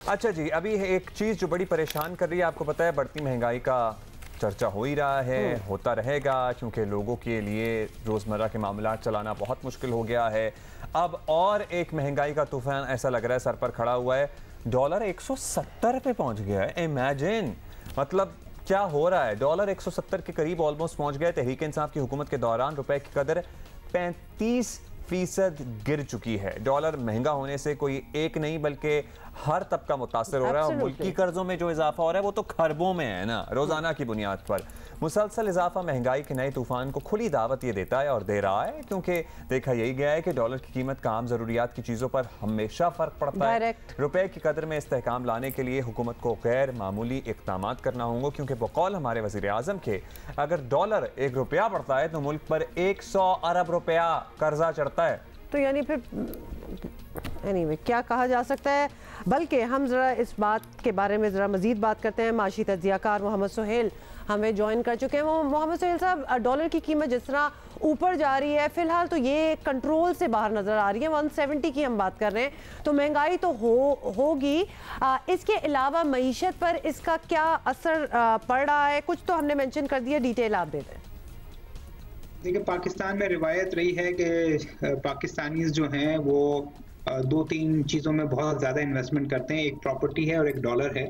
अच्छा जी, अभी एक चीज़ जो बड़ी परेशान कर रही है, आपको पता है बढ़ती महंगाई का चर्चा हो ही रहा है, होता रहेगा, क्योंकि लोगों के लिए रोज़मर्रा के मामलात चलाना बहुत मुश्किल हो गया है। अब और एक महंगाई का तूफान ऐसा लग रहा है सर पर खड़ा हुआ है। डॉलर 170 पे पहुंच गया है। इमेजिन, मतलब क्या हो रहा है। डॉलर 170 के करीब ऑलमोस्ट पहुंच गया है। तहरीक इंसाफ की हुकूमत के दौरान रुपए की कदर 35% गिर चुकी है। डॉलर महंगा होने से कोई एक नहीं बल्कि हर तबका मुतासर हो रहा है और मुल्की कर्जों में जो इजाफा हो रहा है वो तो खरबों में है ना, रोजाना की बुनियाद पर। मुसलसल इजाफा महंगाई के नए तूफान को खुली दावत ये देता है और दे रहा है, क्योंकि देखा यही गया है कि डॉलर की कीमत का आम जरूरियात की चीजों पर हमेशा फर्क पड़ता है। रुपए की कदर में इस्तेहकाम लाने के लिए हुकूमत को गैर मामूली इक़दामात करना होंगे, क्योंकि बकौल हमारे वज़ीर आज़म के अगर डॉलर 1 रुपया बढ़ता है तो मुल्क पर 100 अरब रुपया कर्जा चढ़ता है। तो यानी फिर एनीवे क्या कहा जा सकता है। बल्कि हम ज़रा इस बात के बारे में ज़रा मज़ीद बात करते हैं। माशी तज्ज़ियाकार मोहम्मद सुहेल हमें ज्वाइन कर चुके हैं। वो मोहम्मद सुहेल साहब, डॉलर की कीमत जिस तरह ऊपर जा रही है फिलहाल तो ये कंट्रोल से बाहर नज़र आ रही है। 170 की हम बात कर रहे हैं, तो महंगाई तो होगी। इसके अलावा मईशत पर इसका क्या असर पड़ रहा है? कुछ तो हमने मेंशन कर दिया, डिटेल आप दे दें। देखिए, पाकिस्तान में रिवायत रही है कि पाकिस्तानीज जो हैं वो 2-3 चीज़ों में बहुत ज़्यादा इन्वेस्टमेंट करते हैं। एक प्रॉपर्टी है और एक डॉलर है।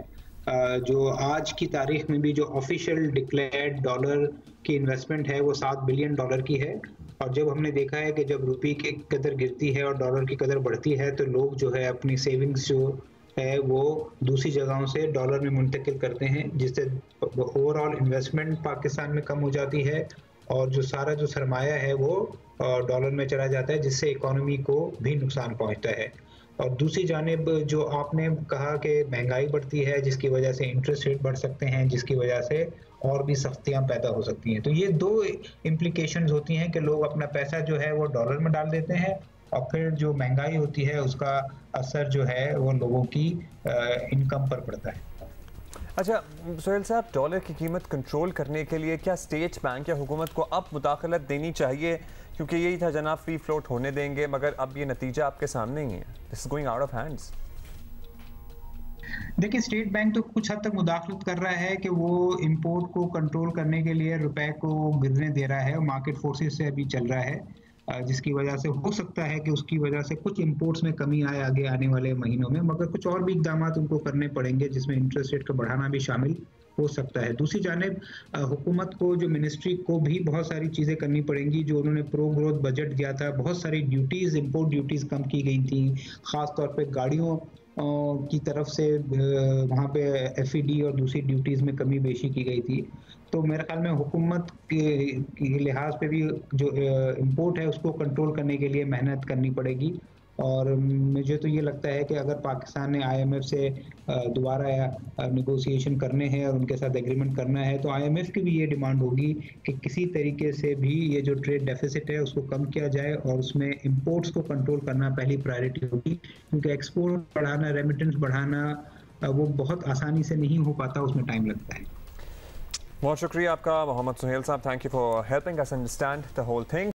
जो आज की तारीख में भी जो ऑफिशियल डिक्लेयर्ड डॉलर की इन्वेस्टमेंट है वो $7 बिलियन की है। और जब हमने देखा है कि जब रुपये की कदर गिरती है और डॉलर की कदर बढ़ती है तो लोग जो है अपनी सेविंग्स जो है वो दूसरी जगहों से डॉलर में मुंतकिल करते हैं, जिससे ओवरऑल इन्वेस्टमेंट पाकिस्तान में कम हो जाती है और जो सारा जो सरमाया है वो डॉलर में चला जाता है, जिससे इकोनॉमी को भी नुकसान पहुंचता है। और दूसरी जानिब जो आपने कहा कि महंगाई बढ़ती है जिसकी वजह से इंटरेस्ट रेट बढ़ सकते हैं, जिसकी वजह से और भी सख्तियां पैदा हो सकती हैं। तो ये दो इम्प्लीकेशंस होती हैं कि लोग अपना पैसा जो है वो डॉलर में डाल देते हैं और फिर जो महंगाई होती है उसका असर जो है वो लोगों की इनकम पर पड़ता है। अच्छा सुहेल साहब, डॉलर की कीमत कंट्रोल करने के लिए क्या स्टेट बैंक या हुकूमत को अब मुदाखलत देनी चाहिए? क्योंकि यही था जनाब, फ्री फ्लोट होने देंगे, मगर अब ये नतीजा आपके सामने ही है। This is going out of hands. देखिए, स्टेट बैंक तो कुछ हद तक मुदाखलत कर रहा है कि वो इंपोर्ट को कंट्रोल करने के लिए रुपए को गिरने दे रहा है, मार्केट फोर्सेस से अभी चल रहा है, जिसकी वजह से हो सकता है कि उसकी वजह से कुछ इंपोर्ट्स में कमी आए आगे आने वाले महीनों में, मगर कुछ और भी इकदाम उनको करने पड़ेंगे जिसमें इंटरेस्ट रेट का बढ़ाना भी शामिल हो सकता है। दूसरी जानिब हुकूमत को, जो मिनिस्ट्री को भी बहुत सारी चीज़ें करनी पड़ेंगी। जो उन्होंने प्रो ग्रोथ बजट दिया था, बहुत सारी ड्यूटीज़, इंपोर्ट ड्यूटीज़ कम की गई थी, ख़ास तौर पे गाड़ियों की तरफ से वहाँ पे FED और दूसरी ड्यूटीज़ में कमी बेशी की गई थी। तो मेरे ख्याल में हुकूमत के लिहाज पे भी जो इंपोर्ट है उसको कंट्रोल करने के लिए मेहनत करनी पड़ेगी। और मुझे तो ये लगता है कि अगर पाकिस्तान ने IMF से दोबारा नेगोशिएशन करने हैं और उनके साथ एग्रीमेंट करना है तो IMF की भी ये डिमांड होगी कि किसी तरीके से भी ये जो ट्रेड डेफिसिट है उसको कम किया जाए और उसमें इंपोर्ट्स को कंट्रोल करना पहली प्रायोरिटी होगी, क्योंकि एक्सपोर्ट बढ़ाना, रेमिटेंस बढ़ाना वो बहुत आसानी से नहीं हो पाता, उसमें टाइम लगता है। बहुत शुक्रिया आपका मोहम्मद सुहेल साहब, thank you for helping us understand the whole thing.